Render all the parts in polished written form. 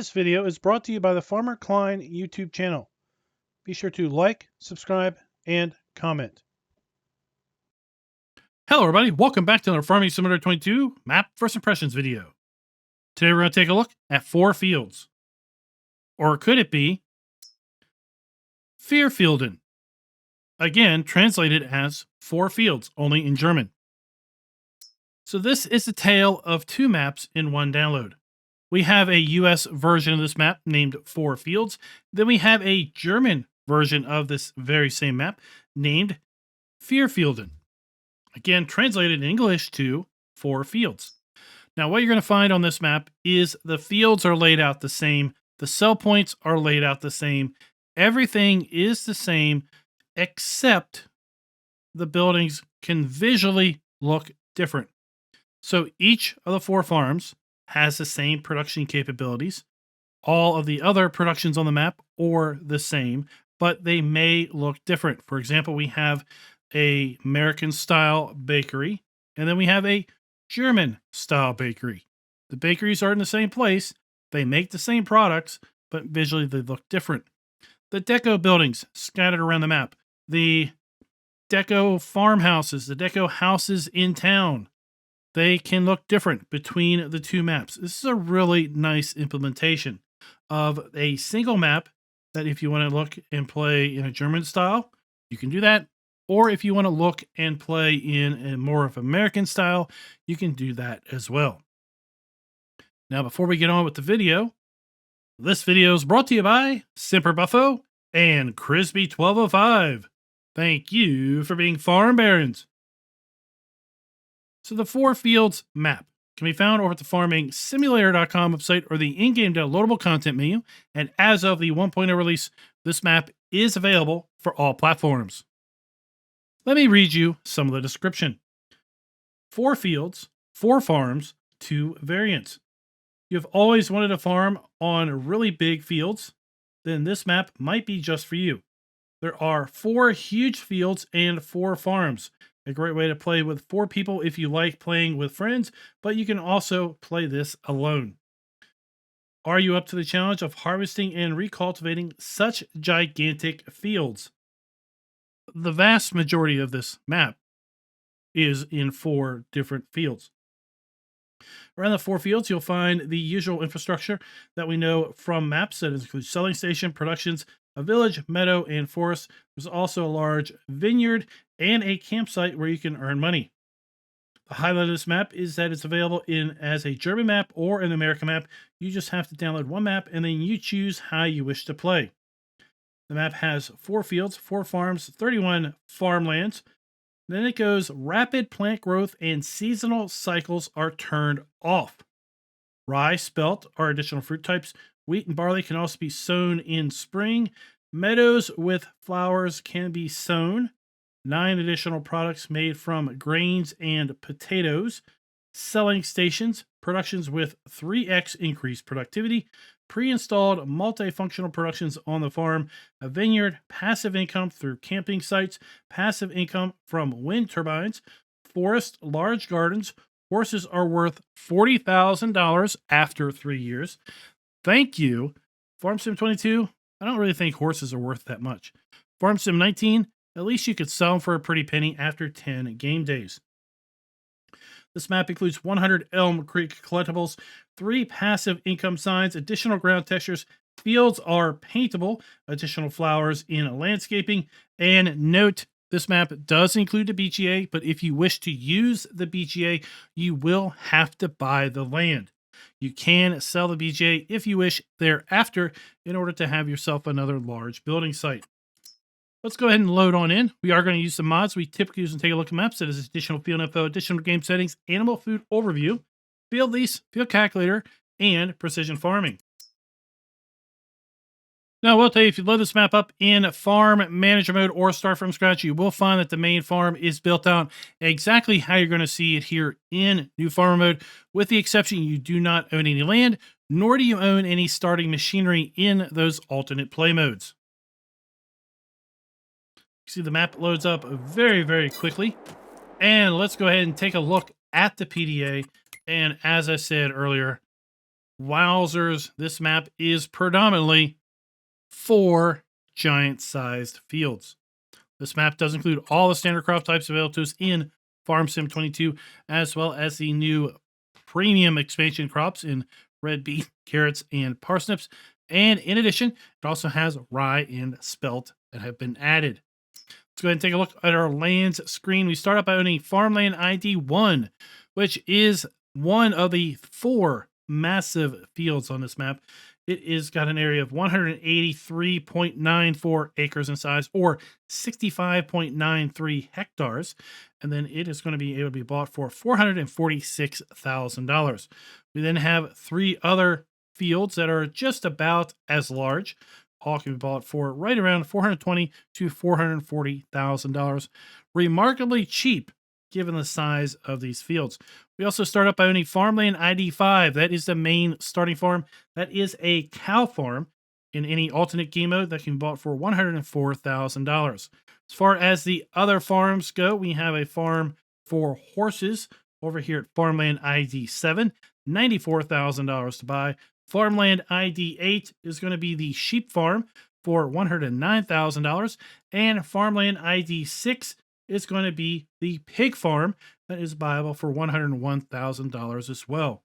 This video is brought to you by the Farmer Klein YouTube channel. Be sure to like, subscribe, and comment. Hello everybody, welcome back to another Farming Simulator 22 Map First Impressions video. Today we're going to take a look at 4 fields. Or could it be Vierfielden? Again, translated as 4 fields, only in German. So this is the tale of 2 maps in one download. We have a US version of this map named 4 Fields. Then we have a German version of this very same map named Vierfielden. Again, translated in English to 4 Fields. Now, what you're going to find on this map is the fields are laid out the same. The sell points are laid out the same. Everything is the same, except the buildings can visually look different. So each of the 4 farms has the same production capabilities. All of the other productions on the map are the same, but they may look different. For example, we have a American style bakery, and then we have a German style bakery. The bakeries are in the same place. They make the same products, but visually they look different. The deco buildings scattered around the map, the deco farmhouses, the deco houses in town, they can look different between the 2 maps. This is a really nice implementation of a single map that if you want to look and play in a German style, you can do that. Or if you want to look and play in a more of American style, you can do that as well. Now, before we get on with the video, this video is brought to you by Semper Buffo and Crisby 1205. Thank you for being farm barons. So the 4 Fields map can be found over at the farmingsimulator.com website or the in-game downloadable content menu. And as of the 1.0 release, this map is available for all platforms. Let me read you some of the description. 4 fields, 4 farms, 2 variants. You've always wanted a farm on really big fields? Then this map might be just for you. There are 4 huge fields and 4 farms. A great way to play with 4 people if you like playing with friends, but you can also play this alone. Are you up to the challenge of harvesting and recultivating such gigantic fields? The vast majority of this map is in 4 different fields. Around the 4 fields, you'll find the usual infrastructure that we know from maps that includes selling station, productions, a village, meadow, and forest. There's also a large vineyard and a campsite where you can earn money. The highlight of this map is that it's available as a German map or an American map. You just have to download one map and then you choose how you wish to play. The map has 4 fields, 4 farms, 31 farmlands. Then it goes rapid plant growth and seasonal cycles are turned off. Rye, spelt are additional fruit types. Wheat and barley can also be sown in spring. Meadows with flowers can be sown. 9 additional products made from grains and potatoes. Selling stations, productions with 3x increased productivity. Pre-installed multifunctional productions on the farm. A vineyard, passive income through camping sites. Passive income from wind turbines. Forest, large gardens. Horses are worth $40,000 after 3 years. Thank you. Farm Sim 22, I don't really think horses are worth that much. Farm Sim 19, at least you could sell them for a pretty penny after 10 game days. This map includes 100 Elm Creek collectibles, 3 passive income signs, additional ground textures, fields are paintable, additional flowers in landscaping, and note, this map does include the BGA, but if you wish to use the BGA, you will have to buy the land. You can sell the BGA if you wish thereafter in order to have yourself another large building site. Let's go ahead and load on in. We are going to use some mods we typically use and take a look at maps. That is additional field info, additional game settings, animal food overview, field lease, field calculator, and precision farming. Now, I will tell you, if you load this map up in farm manager mode or start from scratch, you will find that the main farm is built out exactly how you're going to see it here in new farmer mode, with the exception you do not own any land, nor do you own any starting machinery in those alternate play modes. You see the map loads up very, very quickly. And let's go ahead and take a look at the PDA. And as I said earlier, Wowzers, this map is predominantly 4 giant-sized fields. This map does include all the standard crop types available to us in Farm Sim 22, as well as the new premium expansion crops in red beet, carrots, and parsnips. And in addition, it also has rye and spelt that have been added. Let's go ahead and take a look at our lands screen. We start out by owning Farmland ID 1, which is one of the 4 massive fields on this map. It is got an area of 183.94 acres in size, or 65.93 hectares. And then it is going to be able to be bought for $446,000. We then have 3 other fields that are just about as large. All can be bought for right around $420,000 to $440,000. Remarkably cheap given the size of these fields. We also start up by owning Farmland ID 5. That is the main starting farm. That is a cow farm in any alternate game mode that can be bought for $104,000. As far as the other farms go, we have a farm for horses over here at Farmland ID 7, $94,000 to buy. Farmland ID 8 is going to be the sheep farm for $109,000, and Farmland ID 6 is going to be the pig farm that is buyable for $101,000 as well.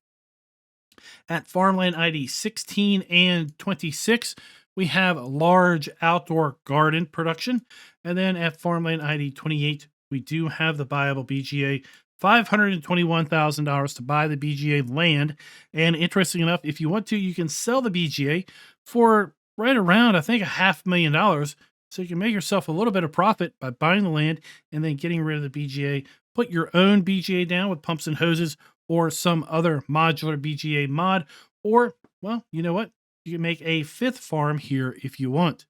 At Farmland ID 16 and 26, we have large outdoor garden production. And then at Farmland ID 28, we do have the buyable BGA, $521,000 to buy the BGA land. And interesting enough, if you want to, you can sell the BGA for right around, I think, $500,000. So you can make yourself a little bit of profit by buying the land and then getting rid of the BGA. Put your own BGA down with pumps and hoses or some other modular BGA mod. Or, well, you know what? You can make a 5th farm here if you want.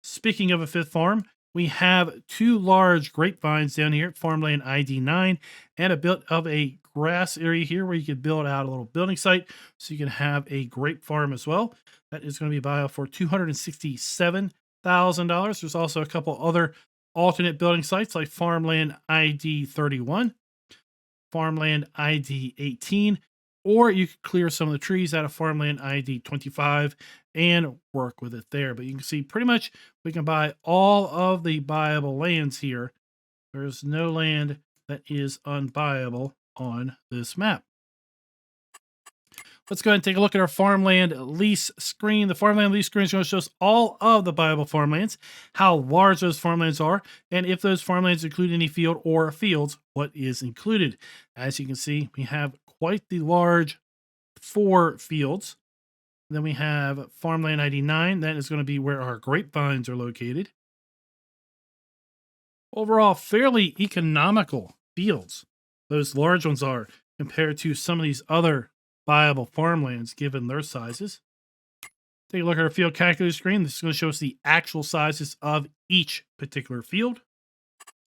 Speaking of a 5th farm, we have 2 large grapevines down here at Farmland ID 9 and a bit of a grass area here where you could build out a little building site so you can have a grape farm as well. That is going to be buyable for $267,000. There's also a couple other alternate building sites like Farmland ID 31, Farmland ID 18, or you could clear some of the trees out of Farmland ID 25 and work with it there. But you can see pretty much we can buy all of the buyable lands here. There's no land that is unbuyable on this map. Let's go ahead and take a look at our farmland lease screen. The farmland lease screen is going to show us all of the buyable farmlands, how large those farmlands are, and if those farmlands include any field or fields, what is included. As you can see, we have quite the large 4 fields. Then we have Farmland ID 9. That is going to be where our grapevines are located. Overall, fairly economical fields. Those large ones are compared to some of these other viable farmlands given their sizes. Take a look at our field calculator screen. This is going to show us the actual sizes of each particular field.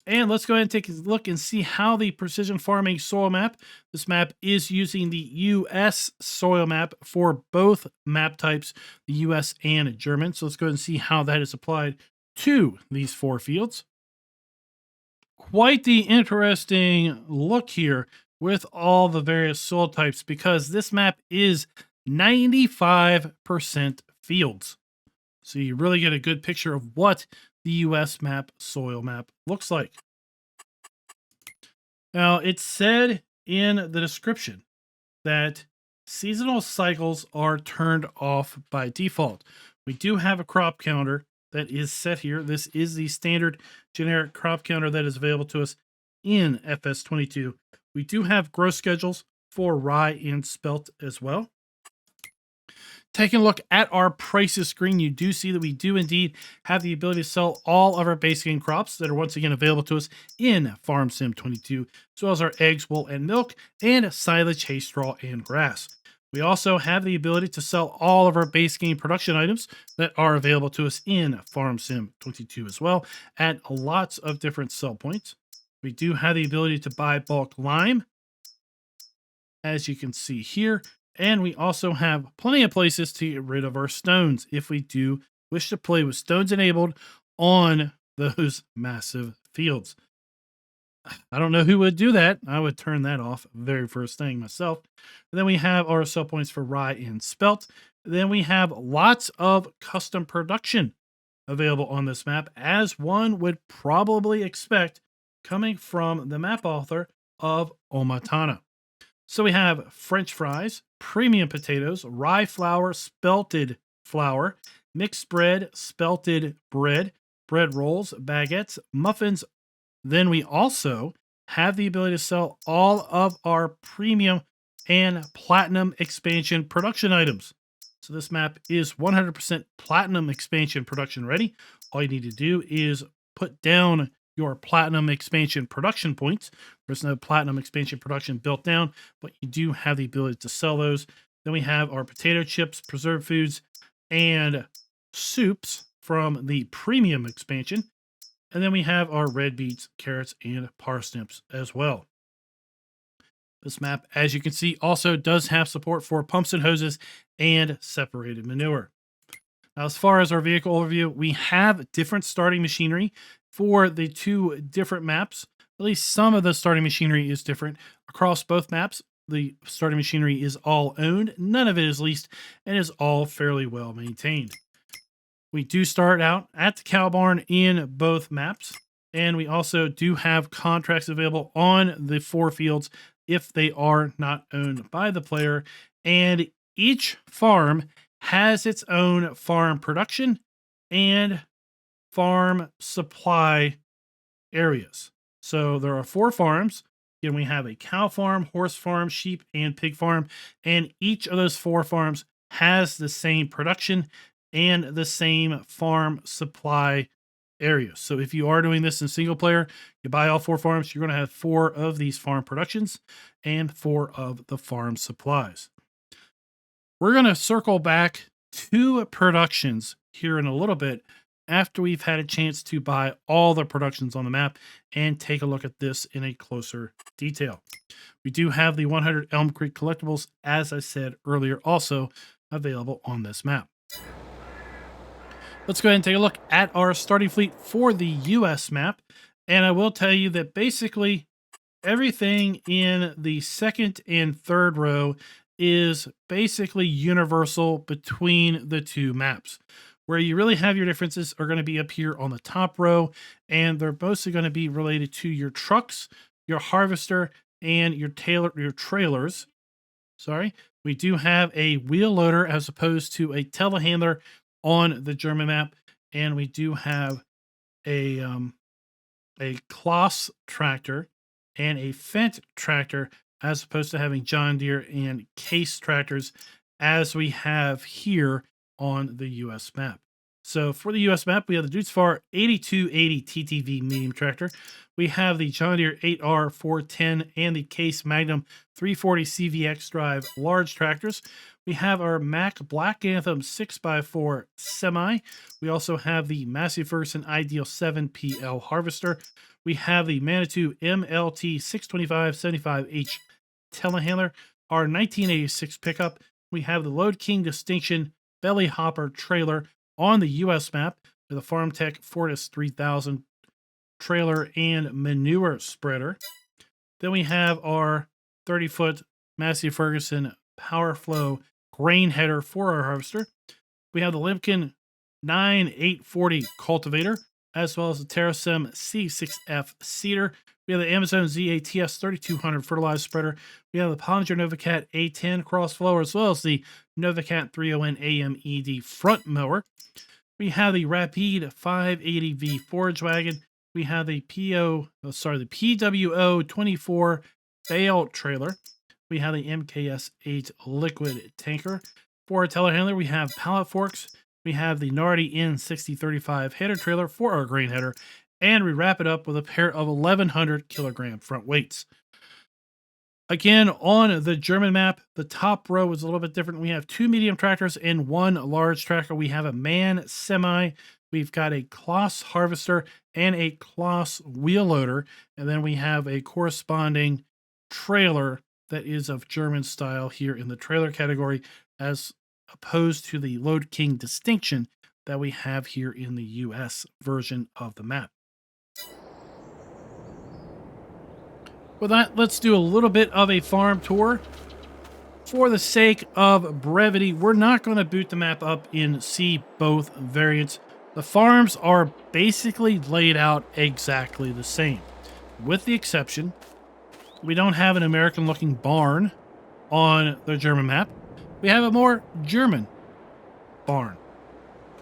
And let's go ahead and take a look and see how the precision farming soil map. This map is using the US soil map for both map types, the US and German. So let's go ahead and see how that is applied to these 4 fields. Quite the interesting look here with all the various soil types, because this map is 95% fields. So you really get a good picture of what the US map soil map looks like. Now, it said in the description that seasonal cycles are turned off by default. We do have a crop counter that is set here. This is the standard generic crop counter that is available to us in FS22. We do have growth schedules for rye and spelt as well. Taking a look at our prices screen, you do see that we do indeed have the ability to sell all of our base game crops that are once again available to us in Farm Sim 22, as well as our eggs, wool, and milk, and silage, hay, straw, and grass. We also have the ability to sell all of our base game production items that are available to us in Farm Sim 22 as well, at lots of different sell points. We do have the ability to buy bulk lime, as you can see here. And we also have plenty of places to get rid of our stones if we do wish to play with stones enabled on those massive fields. I don't know who would do that. I would turn that off very first thing myself. And then we have our sell points for rye and spelt. Then we have lots of custom production available on this map, as one would probably expect coming from the map author of Omatana. So we have French fries, premium potatoes, rye flour, spelted flour, mixed bread, spelted bread, bread rolls, baguettes, muffins. Then we also have the ability to sell all of our premium and platinum expansion production items. So this map is 100% platinum expansion production ready. All you need to do is put down your platinum expansion production points. There's no platinum expansion production built down, but you do have the ability to sell those. Then we have our potato chips, preserved foods, and soups from the premium expansion. And then we have our red beets, carrots, and parsnips as well. This map, as you can see, also does have support for pumps and hoses and separated manure. Now, as far as our vehicle overview, we have different starting machinery for the two different maps. At least some of the starting machinery is different. Across both maps, the starting machinery is all owned. None of it is leased and is all fairly well maintained. We do start out at the cow barn in both maps, and we also do have contracts available on the 4 fields if they are not owned by the player. And each farm has its own farm production and farm supply areas. So there are 4 farms. Again, we have a cow farm, horse farm, sheep, and pig farm. And each of those 4 farms has the same production and the same farm supply areas. So if you are doing this in single player, you buy all 4 farms, you're going to have 4 of these farm productions and 4 of the farm supplies. We're going to circle back to productions here in a little bit after we've had a chance to buy all the productions on the map and take a look at this in a closer detail. We do have the 100 Elm Creek collectibles, as I said earlier, also available on this map. Let's go ahead and take a look at our starting fleet for the US map. And I will tell you that basically everything in the second and third row is basically universal between the 2 maps. Where you really have your differences are going to be up here on the top row, and they're mostly going to be related to your trucks, your harvester, and your trailers. Sorry. We do have a wheel loader as opposed to a telehandler on the German map, and we do have a Kloss tractor and a Fendt tractor as opposed to having John Deere and Case tractors as we have here on the US map. So for the US map, we have the Dutesfar 8280 TTV medium tractor. We have the John Deere 8R 410 and the Case Magnum 340 CVX drive large tractors. We have our Mack Black Anthem 6x4 semi. We also have the Massey Ferguson Ideal 7 PL harvester. We have the Manitou MLT 625-75H telehandler. Our 1986 pickup. We have the Load King Distinction belly hopper trailer on the US map with a FarmTech Fortis 3000 trailer and manure spreader. Then we have our 30-foot Massey Ferguson PowerFlow grain header for our harvester. We have the Limken 9840 cultivator, as well as the TerraSem C6F seeder. We have the Amazon ZATS 3200 fertilizer spreader. We have the Pottinger NovaCat A10 cross flower, as well as the NovaCat 301 AMED front mower. We have the Rapide 580V forage wagon. We have the PWO 24 bale trailer. We have the MKS 8 liquid tanker. For our telehandler, we have pallet forks. We have the Nardi N6035 header trailer for our grain header. And we wrap it up with a pair of 1100 kilogram front weights. Again, on the German map, the top row is a little bit different. We have 2 medium tractors and 1 large tractor. We have a MAN semi. We've got a Kloss harvester and a Kloss wheel loader. And then we have a corresponding trailer that is of German style here in the trailer category, as opposed to the Load King Distinction that we have here in the US version of the map. With that, let's do a little bit of a farm tour. For the sake of brevity, we're not going to boot the map up and see both variants. The farms are basically laid out exactly the same, with the exception we don't have an American-looking barn on the German map. We have a more German barn.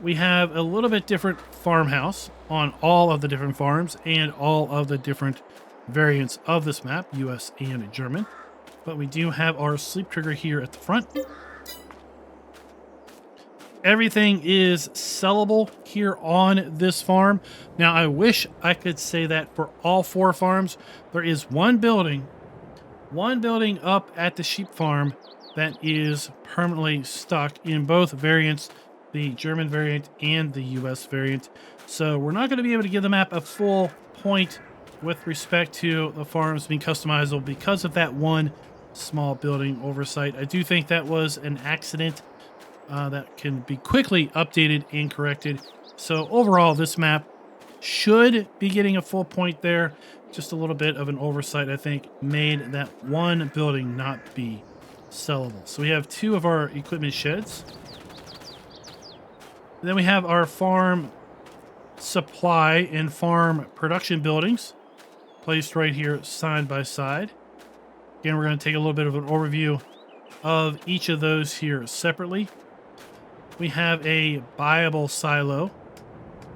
We have a little bit different farmhouse on all of the different farms and all of the different variants of this map, US and German. But we do have our sleep trigger here at the front. Everything is sellable here on this farm. Now, I wish I could say that for all 4 farms. There is one building up at the sheep farm that is permanently stuck in both variants, the German variant and the US variant. So we're not going to be able to give the map a full point with respect to the farms being customizable because of that one small building oversight. I do think that was an accident that can be quickly updated and corrected. So overall, this map should be getting a full point there. Just a little bit of an oversight, I think, made that one building not be sellable. So we have 2 of our equipment sheds. And then we have our farm supply and farm production buildings placed right here side by side. Again, we're going to take a little bit of an overview of each of those here separately. We have a buyable silo.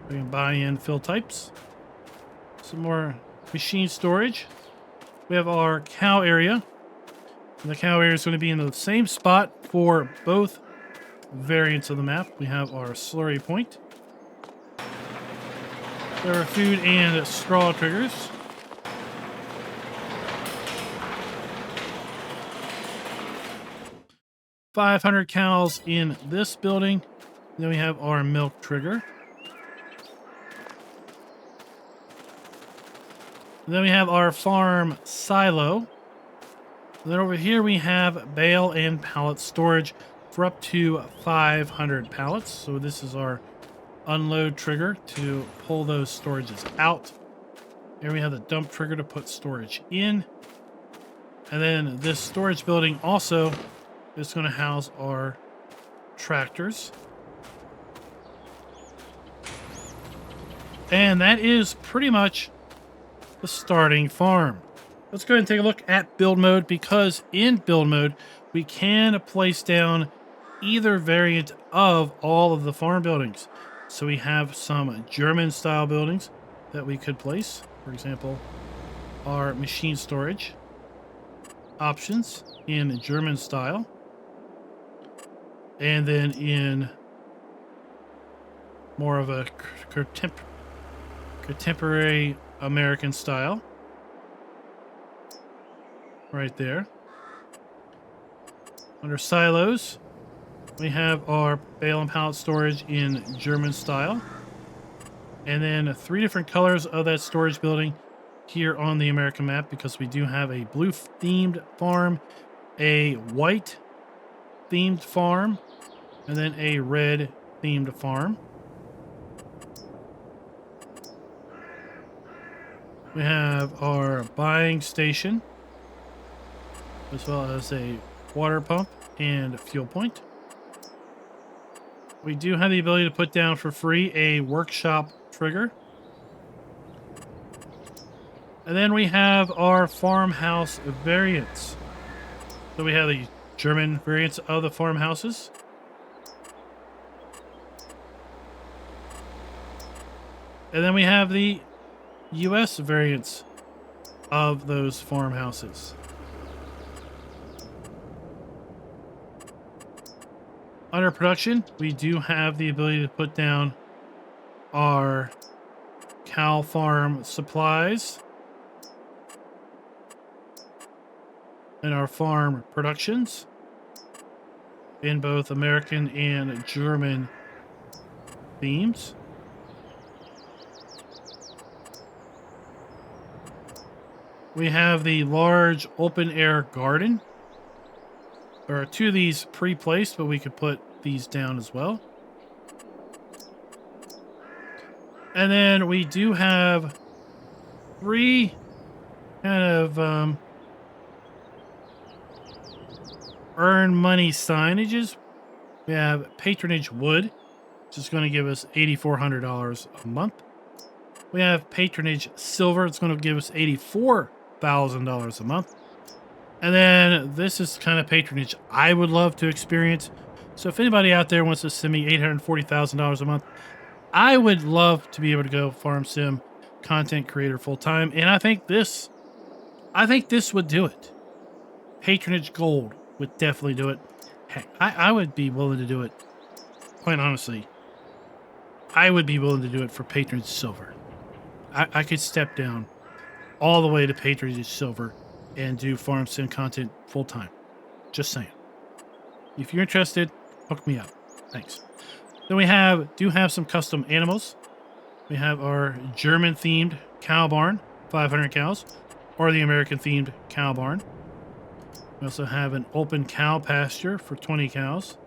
We can buy in fill types. Some more machine storage. We have our cow area. And the cow area is going to be in the same spot for both variants of the map. We have our slurry point. There are food and straw triggers. $500 cows in this building. Then we have our milk trigger. Then we have our farm silo. Then over here we have bale and pallet storage for up to 500 pallets. So this is our unload trigger to pull those storages out. Here we have the dump trigger to put storage in. And then this storage building also is going to house our tractors. And that is pretty much the starting farm. Let's go ahead and take a look at build mode, because in build mode, we can place down either variant of all of the farm buildings. So we have some German style buildings that we could place. For example, our machine storage options in German style. And then in more of a contemporary American style. Right there. Under silos, we have our bale and pallet storage in German style. And then 3 different colors of that storage building here on the American map, because we do have a blue themed farm, a white themed farm, and then a red themed farm. We have our buying station, as well as a water pump and fuel point. We do have the ability to put down for free a workshop trigger. And then we have our farmhouse variants. So we have the German variants of the farmhouses. And then we have the US variants of those farmhouses. Under production, we do have the ability to put down our cow farm supplies and our farm productions in both American and German themes. We have the large open air garden. There are 2 of these pre-placed, but we could put these down as well. And then we do have 3 kind of earn money signages. We have patronage wood, which is going to give us $8,400 a month. We have patronage silver. It's going to give us $84,000 a month. And then this is kind of patronage I would love to experience. So if anybody out there wants to send me $840,000 a month, I would love to be able to go farm sim content creator full time. And I think this would do it. Patronage gold would definitely do it. Heck, I would be willing to do it. Quite honestly, I would be willing to do it for patronage silver. I could step down all the way to patronage silver and do farm sim content full time. Just saying. If you're interested, hook me up. Thanks. Then we do have some custom animals. We have our German themed cow barn, 500 cows, or the American themed cow barn. We also have an open cow pasture for 20 cows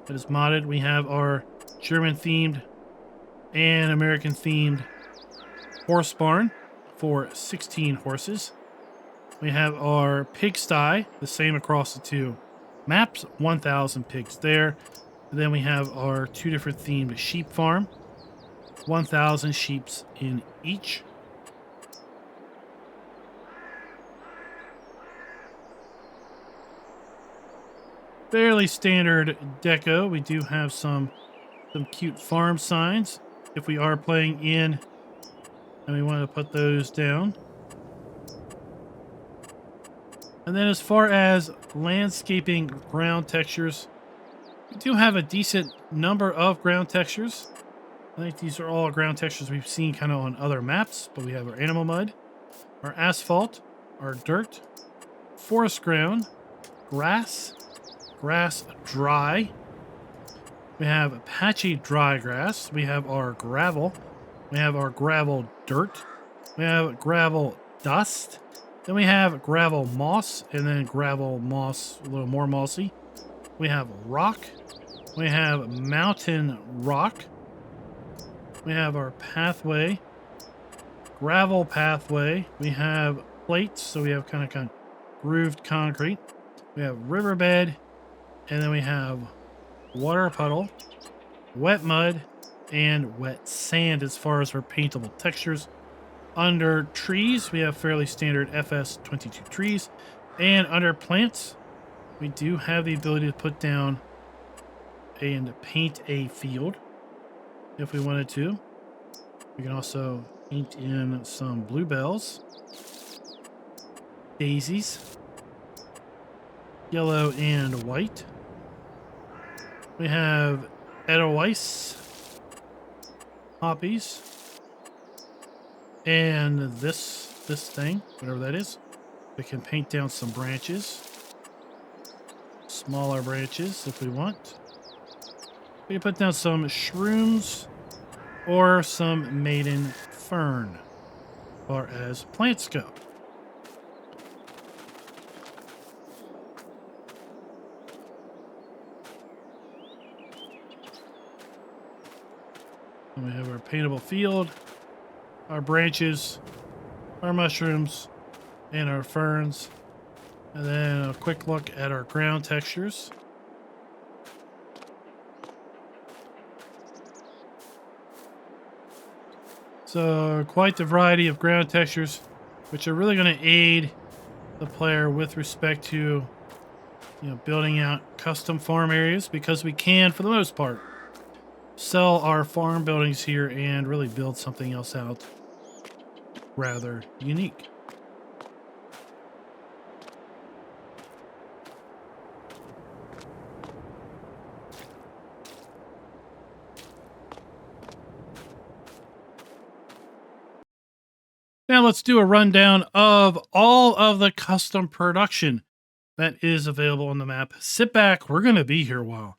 that is modded. We have our German themed and American themed horse barn for 16 horses. We have our pigsty, the same across the two maps, 1,000 pigs there. And then we have our two different themed sheep farm, 1,000 sheep in each. Fairly standard deco. We do have some cute farm signs if we are playing in and we want to put those down. And then as far as landscaping ground textures, we do have a decent number of ground textures. I think these are all ground textures we've seen kind of on other maps, but we have our animal mud, our asphalt, our dirt, forest ground, grass dry. We have patchy dry grass. We have our gravel. We have our gravel dirt. We have gravel dust. Then we have gravel moss, and then gravel moss, a little more mossy. We have rock. We have mountain rock. We have our pathway, gravel pathway. We have plates, so we have kind of grooved concrete. We have riverbed, and then we have water puddle, wet mud, and wet sand as far as our paintable textures. Under trees, we have fairly standard FS22 trees. And under plants, we do have the ability to put down and paint a field if we wanted to. We can also paint in some bluebells, daisies, yellow and white. We have Edelweiss, poppies, and this thing, whatever that is. We can paint down some branches, smaller branches if we want. We can put down some shrooms or some maiden fern as far as plants go. And we have our paintable field, our branches, our mushrooms, and our ferns. And then a quick look at our ground textures. So quite the variety of ground textures, which are really going to aid the player with respect to, building out custom farm areas, because we can, for the most part, sell our farm buildings here and really build something else out rather unique. Now let's do a rundown of all of the custom production that is available on the map. Sit back, we're going to be here a while.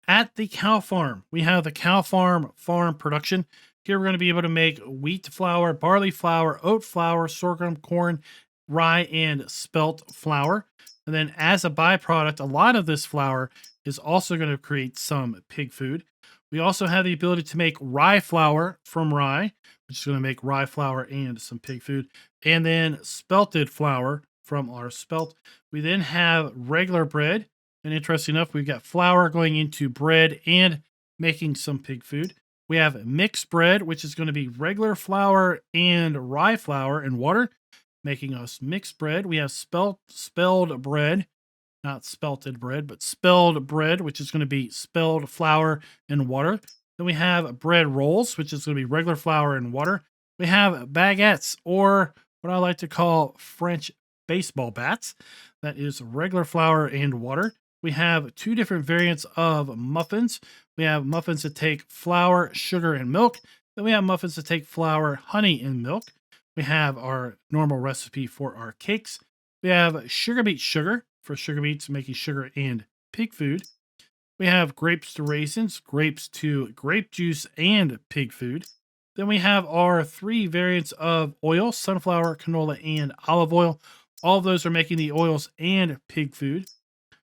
At the cow farm, we have the cow farm production. Here we're going to be able to make wheat flour, barley flour, oat flour, sorghum, corn, rye, and spelt flour. And then as a byproduct, a lot of this flour is also going to create some pig food. We also have the ability to make rye flour from rye, which is going to make rye flour and some pig food. And then spelted flour from our spelt. We then have regular bread, And interesting enough, we've got flour going into bread and making some pig food. We have mixed bread, which is going to be regular flour and rye flour and water, making us mixed bread. We have spelled bread, not spelted bread, but spelled bread, which is going to be spelled flour and water. Then we have bread rolls, which is going to be regular flour and water. We have baguettes, or what I like to call French baseball bats. That is regular flour and water. We have two different variants of muffins. We have muffins that take flour, sugar, and milk. Then we have muffins that take flour, honey, and milk. We have our normal recipe for our cakes. We have sugar beet sugar for sugar beets, making sugar and pig food. We have grapes to raisins, grapes to grape juice, and pig food. Then we have our three variants of oil: sunflower, canola, and olive oil. All of those are making the oils and pig food.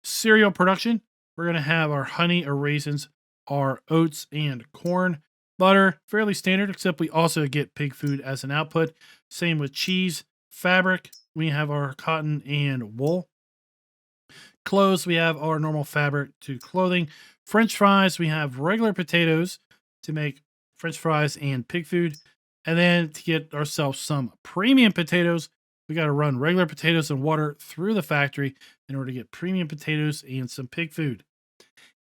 Cereal production, we're going to have our honey or raisins, our oats and corn. Butter, fairly standard, except we also get pig food as an output. Same with cheese. Fabric, we have our cotton and wool. Clothes, we have our normal fabric to clothing. French fries, we have regular potatoes to make French fries and pig food. And then to get ourselves some premium potatoes, we got to run regular potatoes and water through the factory in order to get premium potatoes and some pig food.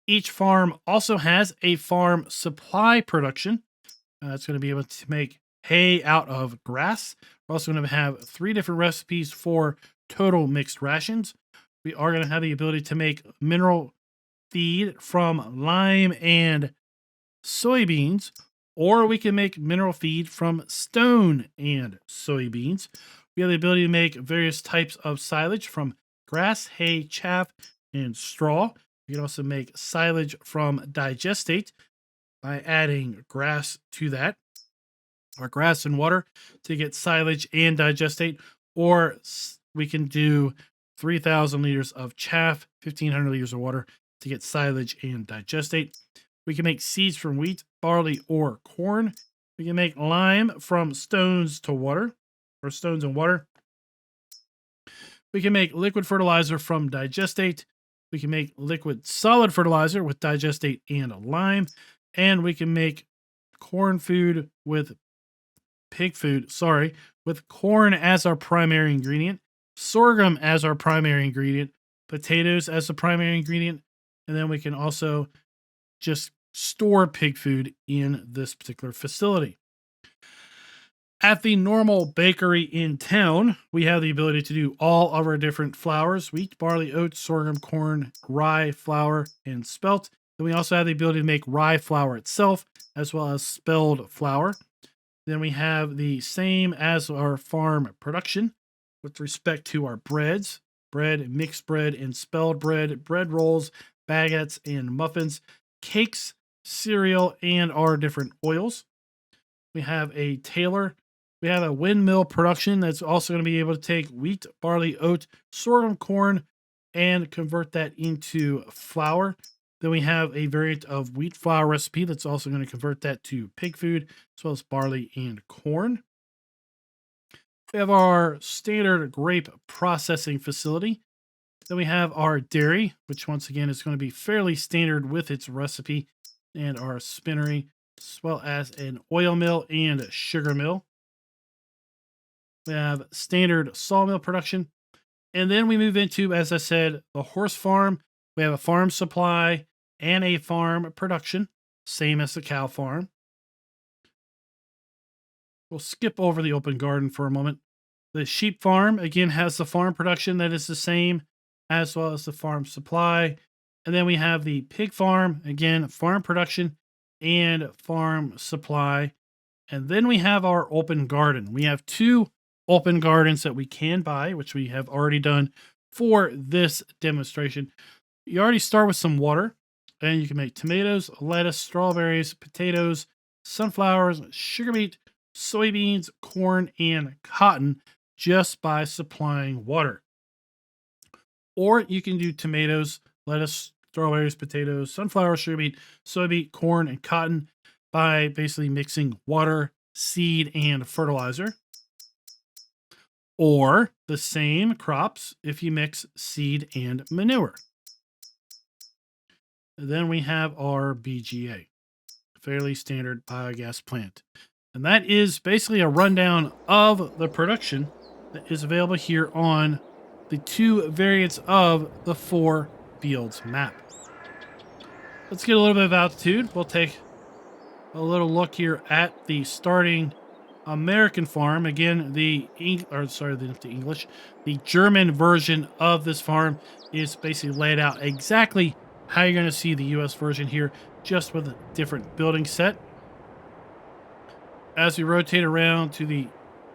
Each farm also has a farm supply production. It's going to be able to make hay out of grass. We're also going to have three different recipes for total mixed rations. We are going to have the ability to make mineral feed from lime and soybeans, or we can make mineral feed from stone and soybeans. We have the ability to make various types of silage from grass, hay, chaff, and straw. We can also make silage from digestate by adding grass to that, or grass and water to get silage and digestate, or we can do 3,000 liters of chaff, 1,500 liters of water to get silage and digestate. We can make seeds from wheat, barley, or corn. We can make lime from stones to water, or stones and water. We can make liquid fertilizer from digestate. We can make liquid solid fertilizer with digestate and lime. And we can make corn food with with corn as our primary ingredient, sorghum as our primary ingredient, potatoes as the primary ingredient, and then we can also just store pig food in this particular facility. At the normal bakery in town, we have the ability to do all of our different flours: wheat, barley, oats, sorghum, corn, rye, flour, and spelt. Then we also have the ability to make rye flour itself, as well as spelled flour. Then we have the same as our farm production with respect to our breads: bread, mixed bread, and spelled bread, bread rolls, baguettes, and muffins, cakes, cereal, and our different oils. We have a tailor. We have a windmill production that's also going to be able to take wheat, barley, oat, sorghum, corn, and convert that into flour. Then we have a variant of wheat flour recipe that's also going to convert that to pig food, as well as barley and corn. We have our standard grape processing facility. Then we have our dairy, which once again is going to be fairly standard with its recipe, and our spinnery, as well as an oil mill and sugar mill. We have standard sawmill production. And then we move into, as I said, the horse farm. We have a farm supply and a farm production, same as the cow farm. We'll skip over the open garden for a moment. The sheep farm, again, has the farm production that is the same, as well as the farm supply. And then we have the pig farm, again, farm production and farm supply. And then we have our open garden. We have two open gardens that we can buy, which we have already done for this demonstration. You already start with some water, and you can make tomatoes, lettuce, strawberries, potatoes, sunflowers, sugar beet, soybeans, corn, and cotton just by supplying water. Or you can do tomatoes, lettuce, strawberries, potatoes, sunflower, sugar beet, soybean, corn, and cotton by basically mixing water, seed, and fertilizer. Or the same crops if you mix seed and manure. Then we have our BGA, fairly standard biogas plant. And that is basically a rundown of the production that is available here on the two variants of the 4 fields map. Let's get a little bit of altitude. We'll take a little look here at the starting American farm. Again, the German version of this farm is basically laid out exactly how you're going to see the US version here, just with a different building set. As we rotate around to the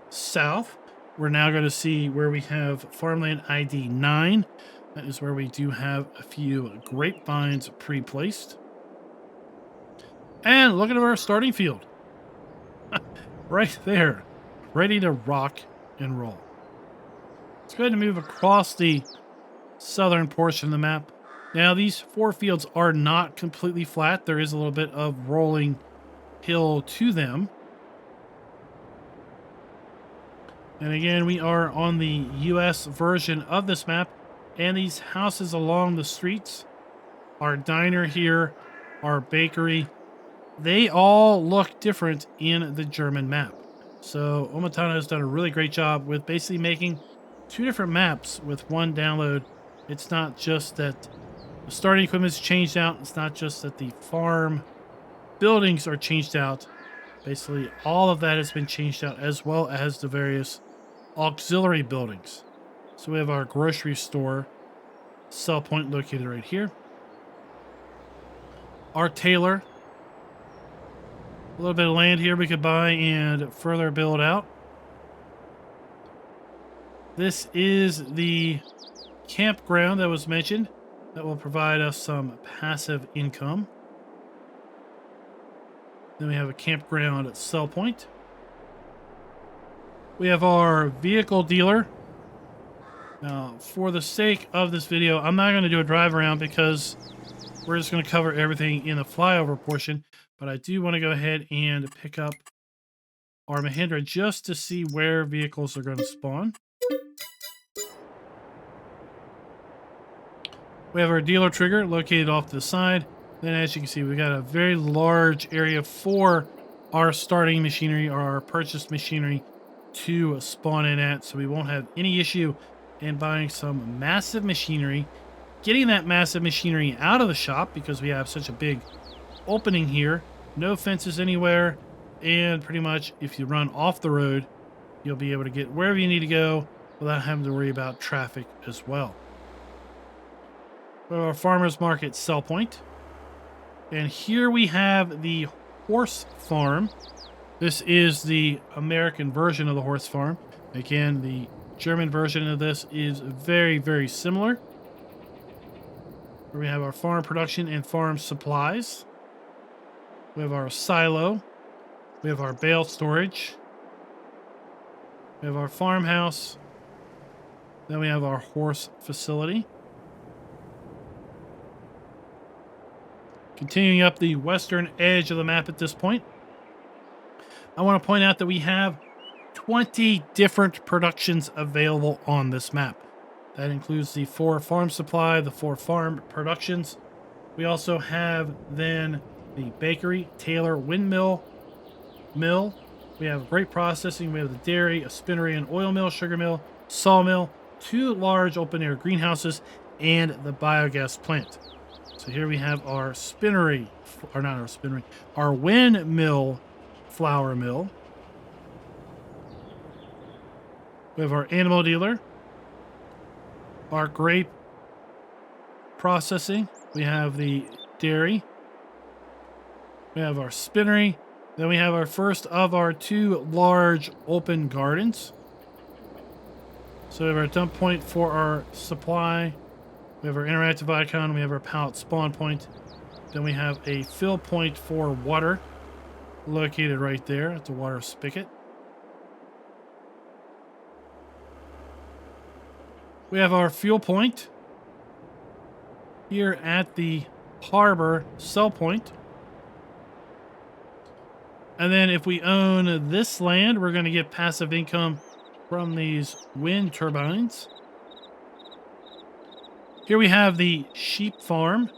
south, we're now going to see where we have farmland ID 9. That is where we do have a few grapevines pre-placed. And look at our starting field. Right there, ready to rock and roll. Let's go ahead and move across the southern portion of the map. Now, these 4 fields are not completely flat. There is a little bit of rolling hill to them. And again, we are on the US version of this map. And these houses along the streets, our diner here, our bakery, they all look different in the German map. So Omatana has done a really great job with basically making 2 different maps with one download. It's not just that the starting equipment is changed out. It's not just that the farm buildings are changed out. Basically, all of that has been changed out, as well as the various auxiliary buildings. So we have our grocery store sell point located right here. Our tailor. A little bit of land here we could buy and further build out. This is the campground that was mentioned that will provide us some passive income. Then we have a campground sell point. We have our vehicle dealer. Now, for the sake of this video, I'm not going to do a drive around because we're just going to cover everything in the flyover portion. But I do want to go ahead and pick up our Mahindra just to see where vehicles are going to spawn. We have our dealer trigger located off to the side. Then, as you can see, we've got a very large area for our starting machinery or our purchased machinery to spawn in at. So we won't have any issue in buying some massive machinery, getting that massive machinery out of the shop because we have such a big opening here. No fences anywhere, and pretty much if you run off the road, you'll be able to get wherever you need to go without having to worry about traffic as well. We have our farmers market sell point, and here we have the horse farm. This is the American version of the horse farm. Again, the German version of this is very, very similar. Where we have our farm production and farm supplies. We have our silo. We have our bale storage. We have our farmhouse. Then we have our horse facility. Continuing up the western edge of the map at this point, I want to point out that we have 20 different productions available on this map. That includes the 4 farm supply, the 4 farm productions. We also have then the bakery, tailor, windmill, mill. We have grape processing. We have the dairy, a spinnery, an oil mill, sugar mill, sawmill, 2 large open air greenhouses, and the biogas plant. So here we have our spinnery, or not our spinnery, our windmill flour mill. We have our animal dealer, our grape processing. We have the dairy. We have our spinnery. Then we have our first of our 2 large open gardens. So we have our dump point for our supply. We have our interactive icon. We have our pallet spawn point. Then we have a fill point for water located right there at the water spigot. We have our fuel point here at the harbor sell point. And then if we own this land, we're going to get passive income from these wind turbines. Here we have the sheep farm.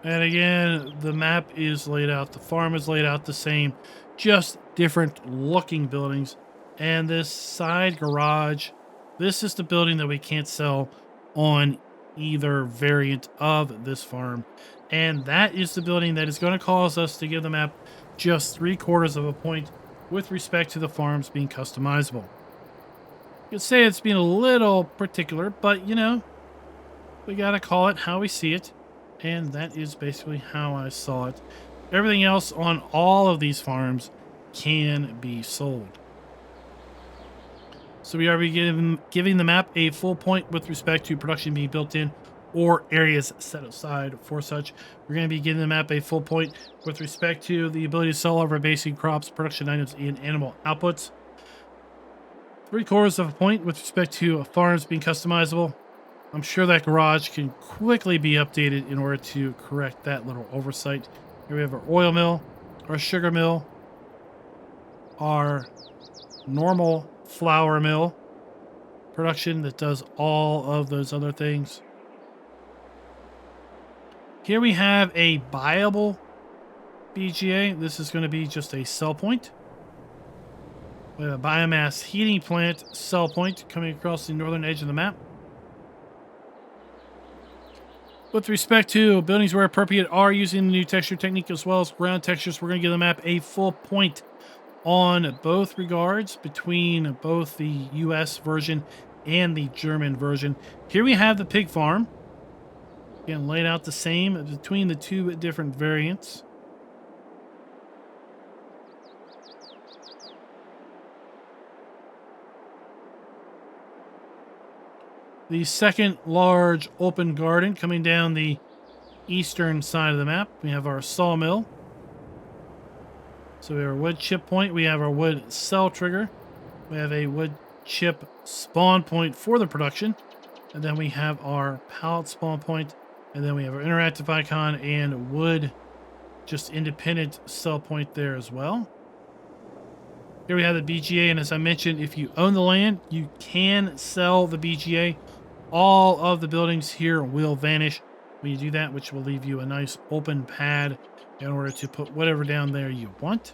And again, the map is laid out, the farm is laid out the same, just different looking buildings. And this side garage, this is the building that we can't sell on either variant of this farm. And that is the building that is going to cause us to give the map just 3/4 of a point with respect to the farms being customizable. You could say it's being a little particular, but you know, we got to call it how we see it. And that is basically how I saw it. Everything else on all of these farms can be sold. So we are giving the map a full point with respect to production being built in or areas set aside for such. We're going to be giving the map a full point with respect to the ability to sell all of our basic crops, production items, and animal outputs. 3/4 of a point with respect to farms being customizable. I'm sure that garage can quickly be updated in order to correct that little oversight. Here we have our oil mill, our sugar mill, our normal flour mill production that does all of those other things. Here we have a buyable BGA. This is going to be just a sell point. We have a biomass heating plant sell point coming across the northern edge of the map. With respect to buildings where appropriate are using the new texture technique as well as ground textures, we're going to give the map a full point on both regards between both the US version and the German version. Here we have the pig farm. Again, laid out the same between the two different variants. The second large open garden coming down the eastern side of the map. We have our sawmill. So we have our wood chip point. We have our wood cell trigger. We have a wood chip spawn point for the production. And then we have our pallet spawn point. And then we have our interactive icon and wood just independent cell point there as well. Here we have the BGA. And as I mentioned, if you own the land, you can sell the BGA. All of the buildings here will vanish when you do that, which will leave you a nice open pad in order to put whatever down there you want.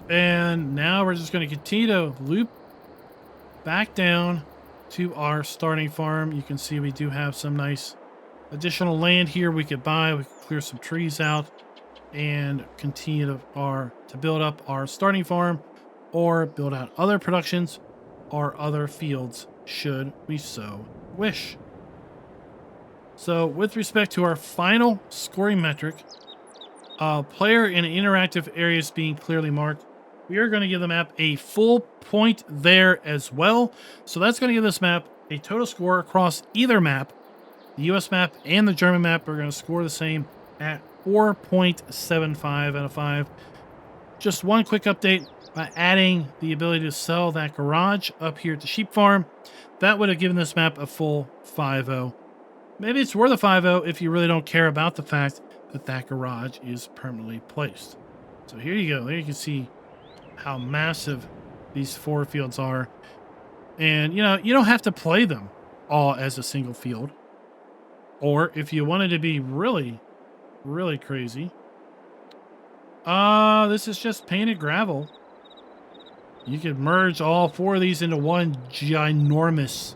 And now we're just going to continue to loop back down to our starting farm. You can see we do have some nice additional land here we could buy. We could clear some trees out and continue to build up our starting farm, or build out other productions or other fields should we so wish. So with respect to our final scoring metric, player and interactive areas being clearly marked, we are going to give the map a full point there as well. So that's going to give this map a total score across either map. The US map and the German map are going to score the same at 4.75 out of 5. Just one quick update. By adding the ability to sell that garage up here at the sheep farm, that would have given this map a full 5-0. Maybe it's worth a 5-0 if you really don't care about the fact that that garage is permanently placed. So here you go. There you can see how massive these 4 fields are. And, you know, you don't have to play them all as a single field. Or if you wanted to be really, really crazy, this is just painted gravel. You could merge all 4 of these into one ginormous,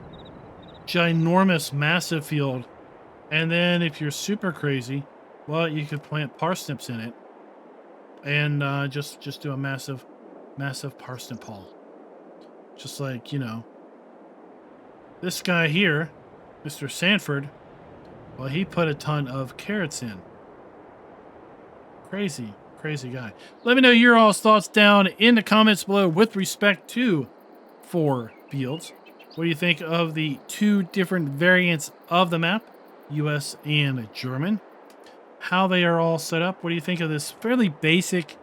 massive field. And then if you're super crazy, well, you could plant parsnips in it. And just do a massive parsnip haul. Just like, you know, this guy here, Mr. Sanford, well, he put a ton of carrots in. Crazy guy. Let me know your all's thoughts down in the comments below with respect to 4 fields. What do you think of the 2 different variants of the map, US and German? How they are all set up? What do you think of this fairly basic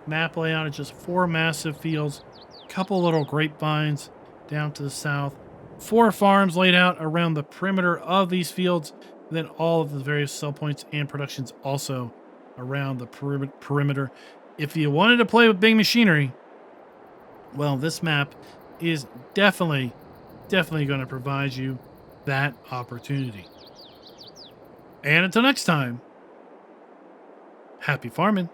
map layout of just 4 massive fields, a couple little grapevines down to the south, 4 farms laid out around the perimeter of these fields, then all of the various sell points and productions also around the perimeter. If you wanted to play with big machinery, well, this map is definitely going to provide you that opportunity. And until next time, happy farming.